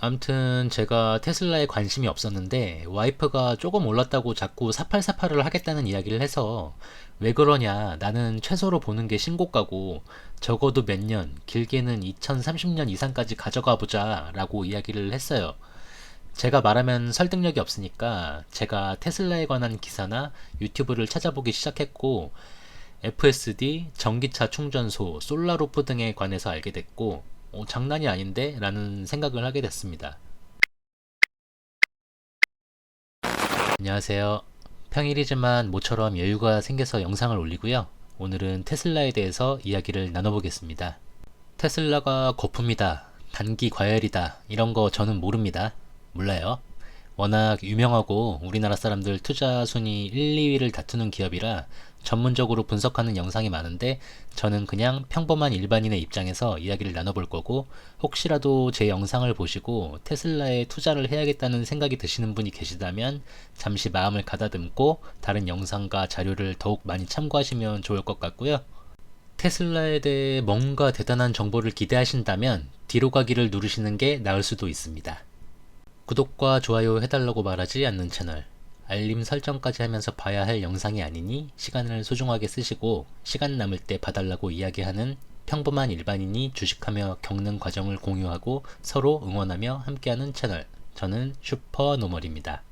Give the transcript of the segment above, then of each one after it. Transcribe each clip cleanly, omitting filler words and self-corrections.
아무튼 제가 테슬라에 관심이 없었는데 와이프가 조금 올랐다고 자꾸 4848을 하겠다는 이야기를 해서 왜 그러냐, 나는 최소로 보는 게 신고가고 적어도 몇 년, 길게는 2030년 이상까지 가져가 보자 라고 이야기를 했어요. 제가 말하면 설득력이 없으니까 제가 테슬라에 관한 기사나 유튜브를 찾아보기 시작했고, FSD, 전기차 충전소, 솔라루프 등에 관해서 알게 됐고, 장난이 아닌데? 라는 생각을 하게 됐습니다. 안녕하세요. 평일이지만 모처럼 여유가 생겨서 영상을 올리고요. 오늘은 테슬라에 대해서 이야기를 나눠보겠습니다. 테슬라가 거품이다, 단기 과열이다, 이런 거 저는 모릅니다. 몰라요. 워낙 유명하고 우리나라 사람들 투자 순위 1, 2위를 다투는 기업이라 전문적으로 분석하는 영상이 많은데, 저는 그냥 평범한 일반인의 입장에서 이야기를 나눠볼 거고, 혹시라도 제 영상을 보시고 테슬라에 투자를 해야겠다는 생각이 드시는 분이 계시다면 잠시 마음을 가다듬고 다른 영상과 자료를 더욱 많이 참고하시면 좋을 것 같고요. 테슬라에 대해 뭔가 대단한 정보를 기대하신다면 뒤로 가기를 누르시는 게 나을 수도 있습니다. 구독과 좋아요 해달라고 말하지 않는 채널, 알림 설정까지 하면서 봐야 할 영상이 아니니 시간을 소중하게 쓰시고 시간 남을 때 봐달라고 이야기하는 평범한 일반인이 주식하며 겪는 과정을 공유하고 서로 응원하며 함께하는 채널, 저는 슈퍼노멀입니다.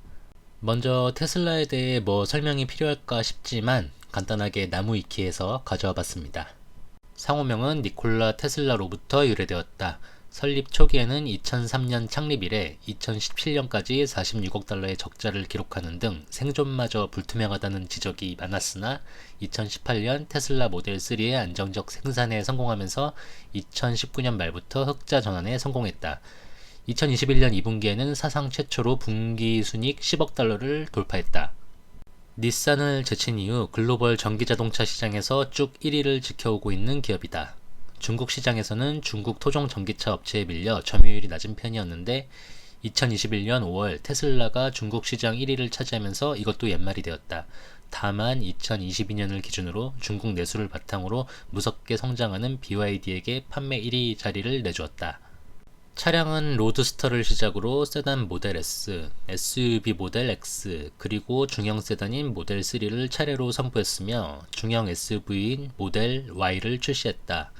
먼저 테슬라에 대해 뭐 설명이 필요할까 싶지만 간단하게 나무위키에서 가져와 봤습니다. 상호명은 니콜라 테슬라로부터 유래되었다. 설립 초기에는 2003년 창립 이래 2017년까지 46억 달러의 적자를 기록하는 등 생존마저 불투명하다는 지적이 많았으나 2018년 테슬라 모델 3의 안정적 생산에 성공하면서 2019년 말부터 흑자 전환에 성공했다. 2021년 2분기에는 사상 최초로 분기 순이익 10억 달러를 돌파했다. 닛산을 제친 이후 글로벌 전기자동차 시장에서 쭉 1위를 지켜오고 있는 기업이다. 중국 시장에서는 중국 토종 전기차 업체에 밀려 점유율이 낮은 편이었는데 2021년 5월 테슬라가 중국 시장 1위를 차지하면서 이것도 옛말이 되었다. 다만 2022년을 기준으로 중국 내수를 바탕으로 무섭게 성장하는 BYD에게 판매 1위 자리를 내주었다. 차량은 로드스터를 시작으로 세단 모델 S, SUV 모델 X, 그리고 중형 세단인 모델 3를 차례로 선보였으며 중형 SUV인 모델 Y를 출시했다.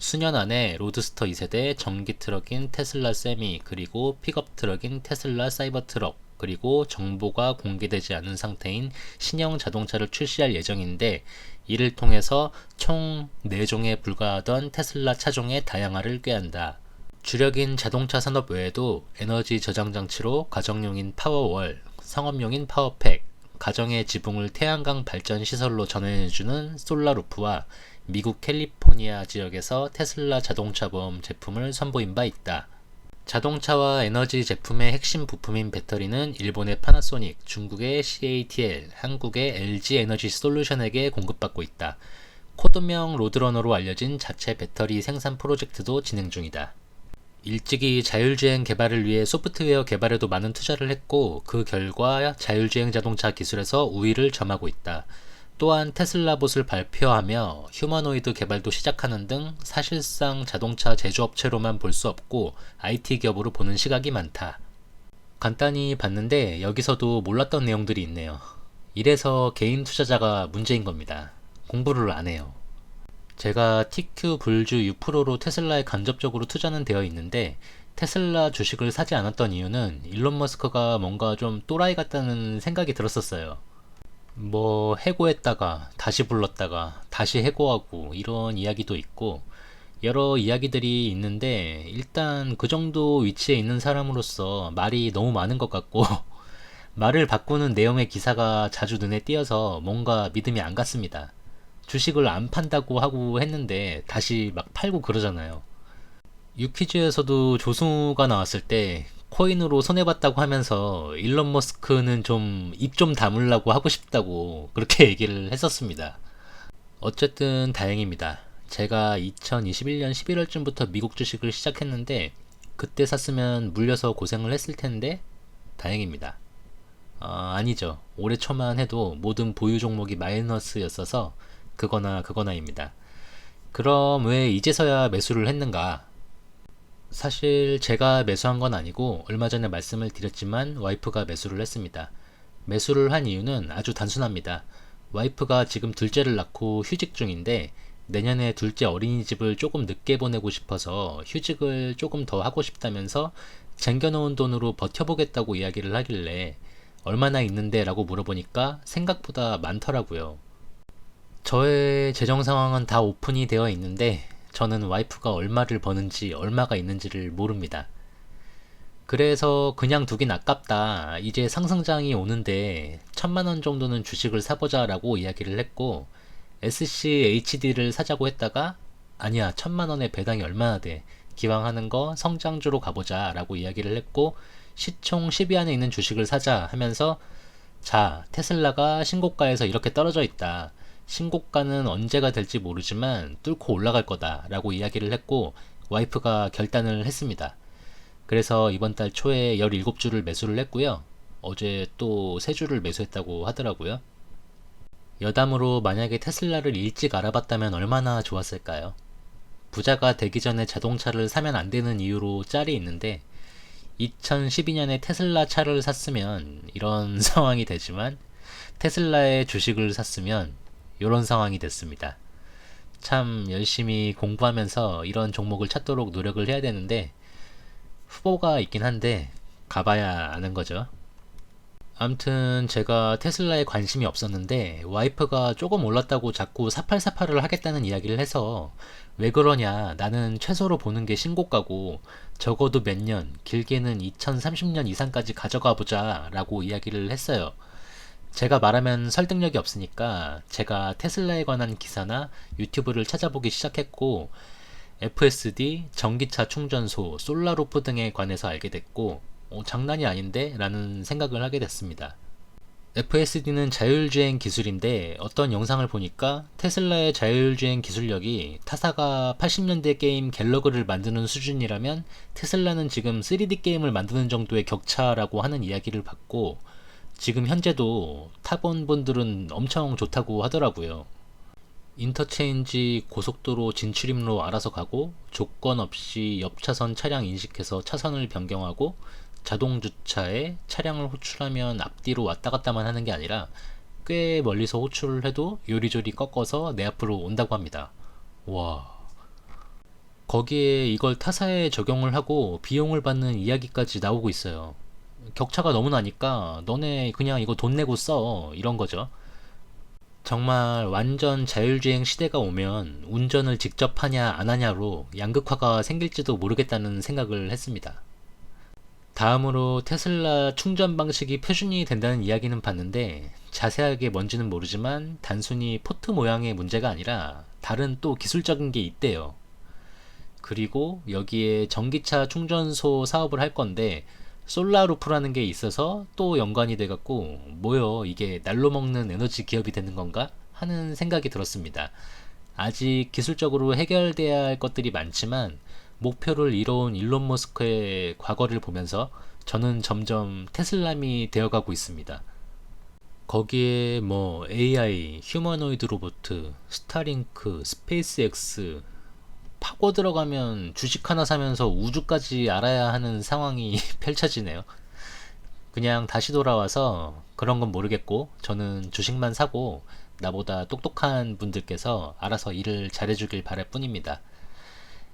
수년 안에 로드스터 2세대, 전기 트럭인 테슬라 세미, 그리고 픽업 트럭인 테슬라 사이버 트럭, 그리고 정보가 공개되지 않은 상태인 신형 자동차를 출시할 예정인데, 이를 통해서 총 4종에 불과하던 테슬라 차종의 다양화를 꾀한다. 주력인 자동차 산업 외에도 에너지 저장 장치로 가정용인 파워월, 상업용인 파워팩, 가정의 지붕을 태양광 발전 시설로 전환해주는 솔라루프와 미국 캘리포니아 지역에서 테슬라 자동차 보험 제품을 선보인 바 있다. 자동차와 에너지 제품의 핵심 부품인 배터리는 일본의 파나소닉, 중국의 CATL, 한국의 LG 에너지 솔루션에게 공급받고 있다. 코드명 로드러너로 알려진 자체 배터리 생산 프로젝트도 진행 중이다. 일찍이 자율주행 개발을 위해 소프트웨어 개발에도 많은 투자를 했고, 그 결과 자율주행 자동차 기술에서 우위를 점하고 있다. 또한 테슬라봇을 발표하며 휴머노이드 개발도 시작하는 등 사실상 자동차 제조업체로만 볼 수 없고 IT 기업으로 보는 시각이 많다. 간단히 봤는데 여기서도 몰랐던 내용들이 있네요. 이래서 개인 투자자가 문제인 겁니다. 공부를 안 해요. 제가 TQ 불주 6%로 테슬라에 간접적으로 투자는 되어 있는데, 테슬라 주식을 사지 않았던 이유는 일론 머스크가 뭔가 좀 또라이 같다는 생각이 들었었어요. 뭐 해고했다가 다시 불렀다가 다시 해고하고 이런 이야기도 있고 여러 이야기들이 있는데, 일단 그 정도 위치에 있는 사람으로서 말이 너무 많은 것 같고 말을 바꾸는 내용의 기사가 자주 눈에 띄어서 뭔가 믿음이 안 갔습니다. 주식을 안 판다고 하고 했는데 다시 막 팔고 그러잖아요. 유퀴즈에서도 조승우가 나왔을 때 코인으로 손해봤다고 하면서 일론 머스크는 좀 입 좀 다물라고 하고 싶다고 그렇게 얘기를 했었습니다. 어쨌든 다행입니다. 제가 2021년 11월쯤부터 미국 주식을 시작했는데 그때 샀으면 물려서 고생을 했을 텐데 다행입니다. 아니죠. 올해 초만 해도 모든 보유 종목이 마이너스였어서 그거나 그거나입니다. 그럼 왜 이제서야 매수를 했는가? 사실 제가 매수한 건 아니고 얼마 전에 말씀을 드렸지만 와이프가 매수를 했습니다. 매수를 한 이유는 아주 단순합니다. 와이프가 지금 둘째를 낳고 휴직 중인데 내년에 둘째 어린이집을 조금 늦게 보내고 싶어서 휴직을 조금 더 하고 싶다면서 쟁겨놓은 돈으로 버텨보겠다고 이야기를 하길래 얼마나 있는데 라고 물어보니까 생각보다 많더라고요. 저의 재정 상황은 다 오픈이 되어 있는데 저는 와이프가 얼마를 버는지 얼마가 있는지를 모릅니다. 그래서 그냥 두긴 아깝다. 이제 상승장이 오는데 1,000만 원 정도는 주식을 사보자 라고 이야기를 했고 SCHD를 사자고 했다가 아니야 1,000만 원에 배당이 얼마나 돼. 기왕 하는 거 성장주로 가보자 라고 이야기를 했고 시총 10위 안에 있는 주식을 사자 하면서 자, 테슬라가 신고가에서 이렇게 떨어져 있다. 신고가는 언제가 될지 모르지만 뚫고 올라갈 거다 라고 이야기를 했고 와이프가 결단을 했습니다. 그래서 이번 달 초에 17주를 매수를 했고요. 어제 또 3주를 매수했다고 하더라고요. 여담으로 만약에 테슬라를 일찍 알아봤다면 얼마나 좋았을까요? 부자가 되기 전에 자동차를 사면 안 되는 이유로 짤이 있는데 2012년에 테슬라 차를 샀으면 이런 상황이 되지만 테슬라의 주식을 샀으면 이런 상황이 됐습니다. 참 열심히 공부하면서 이런 종목을 찾도록 노력을 해야 되는데 후보가 있긴 한데 가봐야 아는 거죠. 아무튼 제가 테슬라에 관심이 없었는데 와이프가 조금 올랐다고 자꾸 4848을 하겠다는 이야기를 해서 왜 그러냐, 나는 최소로 보는 게 신고가고 적어도 몇 년, 길게는 2030년 이상까지 가져가 보자 라고 이야기를 했어요. 제가 말하면 설득력이 없으니까 제가 테슬라에 관한 기사나 유튜브를 찾아보기 시작했고 FSD, 전기차 충전소, 솔라루프 등에 관해서 알게 됐고 장난이 아닌데? 라는 생각을 하게 됐습니다. FSD는 자율주행 기술인데 어떤 영상을 보니까 테슬라의 자율주행 기술력이 타사가 80년대 게임 갤러그를 만드는 수준이라면 테슬라는 지금 3D 게임을 만드는 정도의 격차라고 하는 이야기를 받고 지금 현재도 타본 분들은 엄청 좋다고 하더라고요. 인터체인지 고속도로 진출입로 알아서 가고 조건 없이 옆차선 차량 인식해서 차선을 변경하고 자동 주차에 차량을 호출하면 앞뒤로 왔다 갔다만 하는 게 아니라 꽤 멀리서 호출을 해도 요리조리 꺾어서 내 앞으로 온다고 합니다. 와. 거기에 이걸 타사에 적용을 하고 비용을 받는 이야기까지 나오고 있어요. 격차가 너무 나니까 너네 그냥 이거 돈 내고 써 이런 거죠. 정말 완전 자율주행 시대가 오면 운전을 직접 하냐 안 하냐로 양극화가 생길지도 모르겠다는 생각을 했습니다. 다음으로 테슬라 충전 방식이 표준이 된다는 이야기는 봤는데 자세하게 뭔지는 모르지만 단순히 포트 모양의 문제가 아니라 다른 또 기술적인 게 있대요. 그리고 여기에 전기차 충전소 사업을 할 건데 솔라루프라는 게 있어서 또 연관이 돼갖고 뭐요 이게 날로 먹는 에너지 기업이 되는 건가 하는 생각이 들었습니다. 아직 기술적으로 해결돼야 할 것들이 많지만 목표를 이뤄온 일론 머스크의 과거를 보면서 저는 점점 테슬람이 되어가고 있습니다. 거기에 뭐 AI, 휴머노이드 로봇, 스타링크, 스페이스X 파고 들어가면 주식 하나 사면서 우주까지 알아야 하는 상황이 펼쳐지네요. 그냥 다시 돌아와서 그런 건 모르겠고 저는 주식만 사고 나보다 똑똑한 분들께서 알아서 일을 잘해주길 바랄 뿐입니다.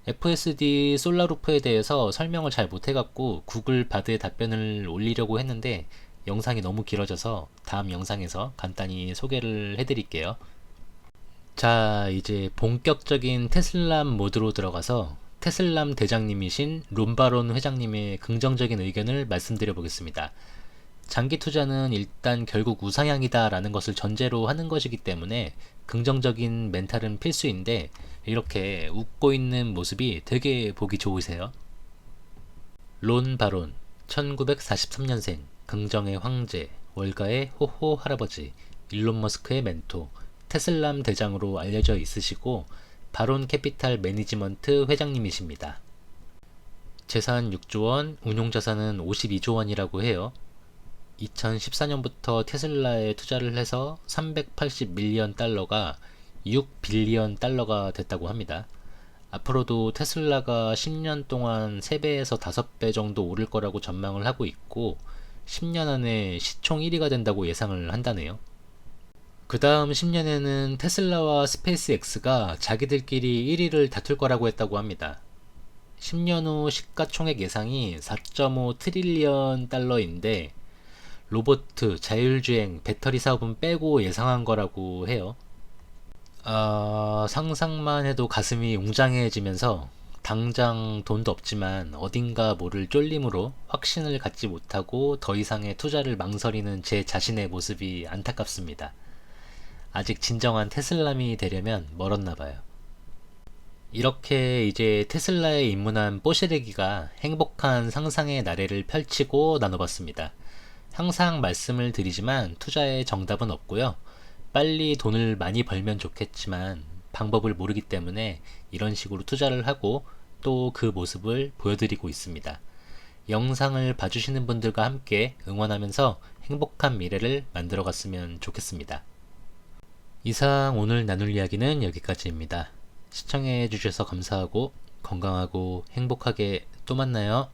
FSD 솔라루프에 대해서 설명을 잘 못해갖고 구글 바드에 답변을 올리려고 했는데 영상이 너무 길어져서 다음 영상에서 간단히 소개를 해드릴게요. 자, 이제 본격적인 테슬람 모드로 들어가서 테슬람 대장님이신 론바론 회장님의 긍정적인 의견을 말씀드려 보겠습니다. 장기 투자는 일단 결국 우상향이다 라는 것을 전제로 하는 것이기 때문에 긍정적인 멘탈은 필수인데 이렇게 웃고 있는 모습이 되게 보기 좋으세요. 론 바론 1943년생 긍정의 황제 월가의 호호 할아버지 일론 머스크의 멘토 테슬람 대장으로 알려져 있으시고 바론 캐피탈 매니지먼트 회장님이십니다. 재산 6조 원, 운용자산은 52조 원이라고 해요. 2014년부터 테슬라에 투자를 해서 380밀리언 달러가 6빌리언 달러가 됐다고 합니다. 앞으로도 테슬라가 10년 동안 3배에서 5배 정도 오를 거라고 전망을 하고 있고 10년 안에 시총 1위가 된다고 예상을 한다네요. 그 다음 10년에는 테슬라와 스페이스X가 자기들끼리 1위를 다툴 거라고 했다고 합니다. 10년 후 시가총액 예상이 4.5 트릴리언 달러인데 로보트, 자율주행, 배터리 사업은 빼고 예상한 거라고 해요. 상상만 해도 가슴이 웅장해지면서 당장 돈도 없지만 어딘가 모를 쫄림으로 확신을 갖지 못하고 더 이상의 투자를 망설이는 제 자신의 모습이 안타깝습니다. 아직 진정한 테슬람이 되려면 멀었나 봐요. 이렇게 이제 테슬라에 입문한 뽀시래기가 행복한 상상의 나래를 펼치고 나눠봤습니다. 항상 말씀을 드리지만 투자에 정답은 없고요. 빨리 돈을 많이 벌면 좋겠지만 방법을 모르기 때문에 이런 식으로 투자를 하고 또 그 모습을 보여드리고 있습니다. 영상을 봐주시는 분들과 함께 응원하면서 행복한 미래를 만들어 갔으면 좋겠습니다. 이상 오늘 나눌 이야기는 여기까지입니다. 시청해 주셔서 감사하고 건강하고 행복하게 또 만나요.